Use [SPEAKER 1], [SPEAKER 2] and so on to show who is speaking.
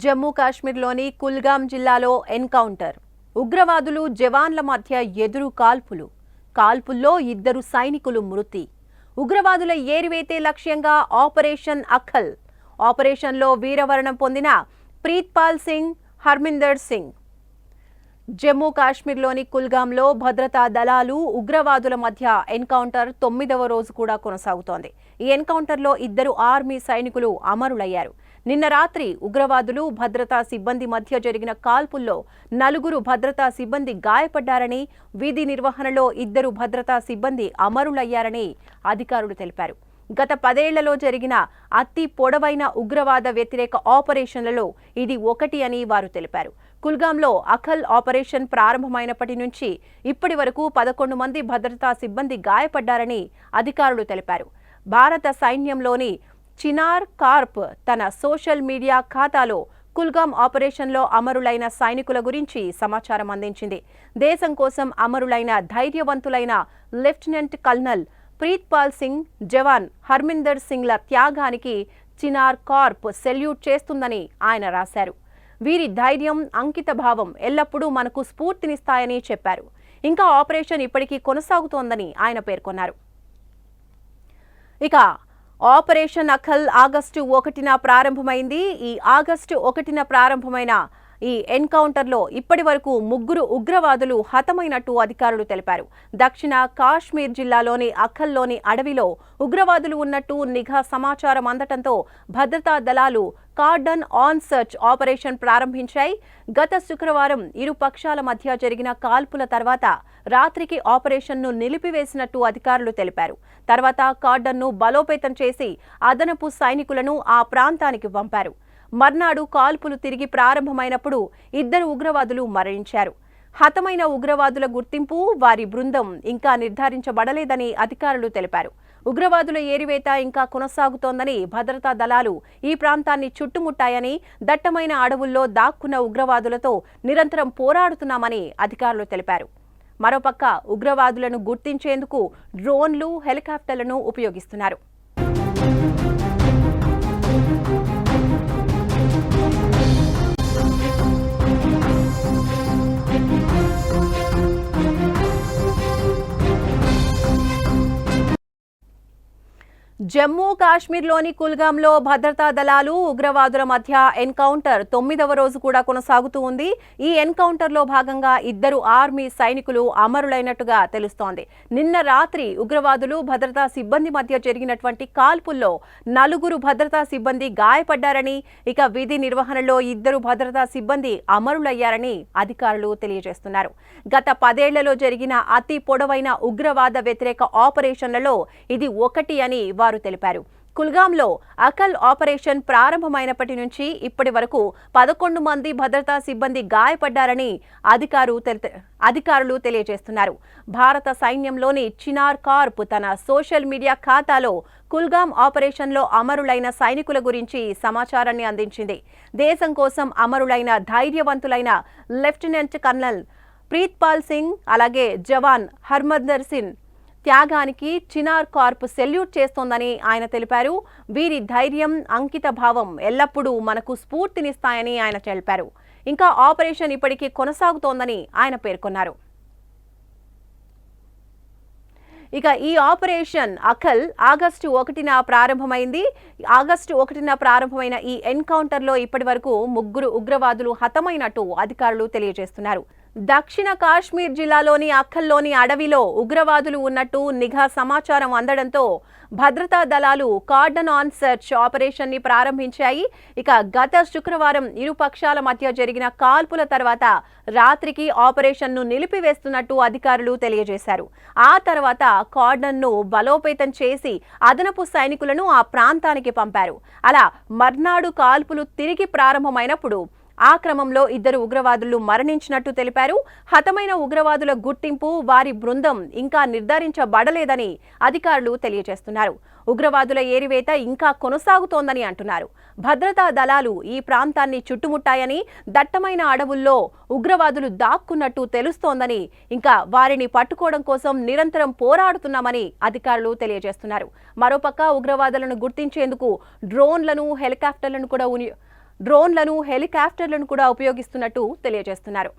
[SPEAKER 1] జమ్మూ కాశ్మీర్లోని కుల్గాం జిల్లాలో ఎన్కౌంటర్. ఉగ్రవాదులు జవాన్ల మధ్య ఎదురు కాల్పుల్లో 2 సైనికులు మృతి. ఉగ్రవాదుల ఏరివేతే లక్ష్యంగా ఆపరేషన్ అఖల్. ఆపరేషన్లో వీరమరణం పొందిన ప్రీత్పాల్ సింగ్, హర్మిందర్ సింగ్. జమ్మూ కాశ్మీర్లోని కుల్గాంలో భద్రతా దళాలు ఉగ్రవాదుల మధ్య ఎన్కౌంటర్ 9వ రోజు కూడా కొనసాగుతోంది. ఈ ఎన్కౌంటర్లో 2 ఆర్మీ సైనికులు అమరులయ్యారు. నిన్న రాత్రి ఉగ్రవాదులు భద్రతా సిబ్బంది మధ్య జరిగిన కాల్పుల్లో 4 భద్రతా సిబ్బంది గాయపడ్డారని, విధి నిర్వహణలో 2 భద్రతా సిబ్బంది అమరులయ్యారని అధికారులు తెలిపారు. గత 10 ఏళ్లలో జరిగిన అతి పొడవైన ఉగ్రవాద వ్యతిరేక ఆపరేషన్లలో ఇది ఒకటి అని వారు తెలిపారు. కుల్గాంలో అఖల్ ఆపరేషన్ ప్రారంభమైనప్పటి నుంచి ఇప్పటి వరకు 11 మంది భద్రతా సిబ్బంది గాయపడ్డారని అధికారులు తెలిపారు. భారత సైన్యంలోని చినార్ కార్ప్ తన సోషల్ మీడియా ఖాతాలో కుల్గాం ఆపరేషన్లో అమరులైన సైనికుల గురించి సమాచారం అందించింది. దేశం కోసం అమరులైన ధైర్యవంతులైన లెఫ్టినెంట్ కల్నల్ ప్రీత్పాల్ సింగ్, జవాన్ హర్మిందర్ సింగ్ల త్యాగానికి చినార్ కార్ప్ సెల్యూట్ చేస్తుందని ఆయన రాశారు. వీరి ధైర్యం, అంకిత భావం ఎల్లప్పుడూ మనకు స్ఫూర్తినిస్తాయని చెప్పారు. ఇంకా ఆపరేషన్ ఇప్పటికీ కొనసాగుతోందని ఆయన పేర్కొన్నారు. ఇక ఆపరేషన్ అఖల్ ఆగస్టు 1న ప్రారంభమైంది. ఈ ఆగస్టు 1న ప్రారంభమైన ఈ ఎన్కౌంటర్లో ఇప్పటి వరకు 3 ఉగ్రవాదులు హతమైనట్టు అధికారులు తెలిపారు. దక్షిణ కాశ్మీర్ జిల్లాలోని అఖల్లోని అడవిలో ఉగ్రవాదులు ఉన్నట్టు నిఘా సమాచారం అందటంతో భద్రతా దళాలు కార్డన్ ఆన్ సర్చ్ ఆపరేషన్ ప్రారంభించాయి. గత శుక్రవారం ఇరు పక్షాల మధ్య జరిగిన కాల్పుల తర్వాత రాత్రికి ఆపరేషన్ను నిలిపివేసినట్టు అధికారులు తెలిపారు. తర్వాత కార్డన్ను బలోపేతం చేసి అదనపు సైనికులను ఆ ప్రాంతానికి పంపారు. మర్నాడు కాల్పులు తిరిగి ప్రారంభమైనప్పుడు 2 ఉగ్రవాదులు మరణించారు. హతమైన ఉగ్రవాదుల గుర్తింపు, వారి బృందం ఇంకా నిర్ధారించబడలేదని అధికారులు తెలిపారు. ఉగ్రవాదుల ఏరివేత ఇంకా కొనసాగుతోందని, భద్రతా దళాలు ఈ ప్రాంతాన్ని చుట్టుముట్టాయని, దట్టమైన అడవుల్లో దాక్కున్న ఉగ్రవాదులతో నిరంతరం పోరాడుతున్నామని అధికారులు తెలిపారు. మరోపక్క ఉగ్రవాదులను గుర్తించేందుకు డ్రోన్లు, హెలికాప్టర్లను ఉపయోగిస్తున్నారు. జమ్మూ కాశ్మీర్లోని కుల్గాంలో భద్రతా దళాలు ఉగ్రవాదుల మధ్య ఎన్కౌంటర్ 9వ రోజు కూడా కొనసాగుతూ ఉంది. ఈ ఎన్కౌంటర్లో భాగంగా 2 ఆర్మీ సైనికులు అమరులైనట్టుగా తెలుస్తోంది. నిన్న రాత్రి ఉగ్రవాదులు భద్రతా సిబ్బంది మధ్య జరిగినటువంటి కాల్పుల్లో 4 భద్రతా సిబ్బంది గాయపడ్డారని, ఇక విధి నిర్వహణలో 2 భద్రతా సిబ్బంది అమరులయ్యారని అధికారులు తెలియజేస్తున్నారు. గత 10 ఏళ్లలో జరిగిన అతి పొడవైన ఉగ్రవాద వ్యతిరేక ఆపరేషన్లలో ఇది ఒకటి అని వారు తెలిపారు. కుల్గాంలో అఖల్ ఆపరేషన్ ప్రారంభమైనప్పటి నుంచి ఇప్పటి వరకు 11 మంది భద్రతా సిబ్బంది గాయపడ్డారని అధికారులు తెలియజేస్తున్నారు. భారత సైన్యంలోని చినార్ కార్ప్ తన సోషల్ మీడియా ఖాతాలో కుల్గాం ఆపరేషన్లో అమరులైన సైనికుల గురించి సమాచారాన్ని అందించింది. దేశం కోసం అమరులైన ధైర్యవంతులైన లెఫ్టినెంట్ కల్నల్ ప్రీత్పాల్ సింగ్, అలాగే జవాన్ హర్మిందర్ సింగ్ త్యాగానికి చినార్ కార్ప్ సెల్యూట్ చేస్తోందని ఆయన తెలిపారు. వీరి ధైర్యం, అంకిత భావం ఎల్లప్పుడూ మనకు స్ఫూర్తినిస్తాయని ఆయన తెలిపారు. ఇంకా ఆపరేషన్ ఇప్పటికీ కొనసాగుతోందని ఆయన పేర్కొన్నారు. ఇక ఈ ఆపరేషన్ అఖల్ ఆగస్టు 1న ప్రారంభమైంది. ఆగస్టు 1న ప్రారంభమైన ఈ ఎన్కౌంటర్లో ఇప్పటి వరకు 3 ఉగ్రవాదులు హతమైనట్టు అధికారులు తెలియజేస్తున్నారు. దక్షిణ కాశ్మీర్ జిల్లాలోని అఖల్లోని అడవిలో ఉగ్రవాదులు ఉన్నట్టు నిఘా సమాచారం అందడంతో భద్రతా దళాలు కార్డన్ ఆన్ సర్చ్ ఆపరేషన్ ని ప్రారంభించాయి. ఇక గత శుక్రవారం ఇరు పక్షాల మధ్య జరిగిన కాల్పుల తర్వాత రాత్రికి ఆపరేషన్ను నిలిపివేస్తున్నట్టు అధికారులు తెలియజేశారు. ఆ తర్వాత కార్డన్ను బలోపేతం చేసి అదనపు సైనికులను ఆ ప్రాంతానికి పంపారు. అలా మర్నాడు కాల్పులు తిరిగి ప్రారంభమైనప్పుడు ఆ క్రమంలో 2 ఉగ్రవాదులు మరణించినట్టు తెలిపారు. హతమైన ఉగ్రవాదుల గుర్తింపు, వారి బృందం ఇంకా నిర్ధారించబడలేదని అధికారులు తెలియజేస్తున్నారు. ఉగ్రవాదుల ఏరివేత ఇంకా కొనసాగుతోందని అంటున్నారు. భద్రతా దళాలు ఈ ప్రాంతాన్ని చుట్టుముట్టాయని, దట్టమైన అడవుల్లో ఉగ్రవాదులు దాక్కున్నట్టు తెలుస్తోందని, ఇంకా వారిని పట్టుకోవడం కోసం నిరంతరం పోరాడుతున్నామని అధికారులు తెలియజేస్తున్నారు. మరోపక్క ఉగ్రవాదులను గుర్తించేందుకు డ్రోన్లను, హెలికాప్టర్లను కూడా డ్రోన్లను, హెలికాప్టర్లను కూడా ఉపయోగిస్తున్నట్టు తెలియజేస్తున్నారు.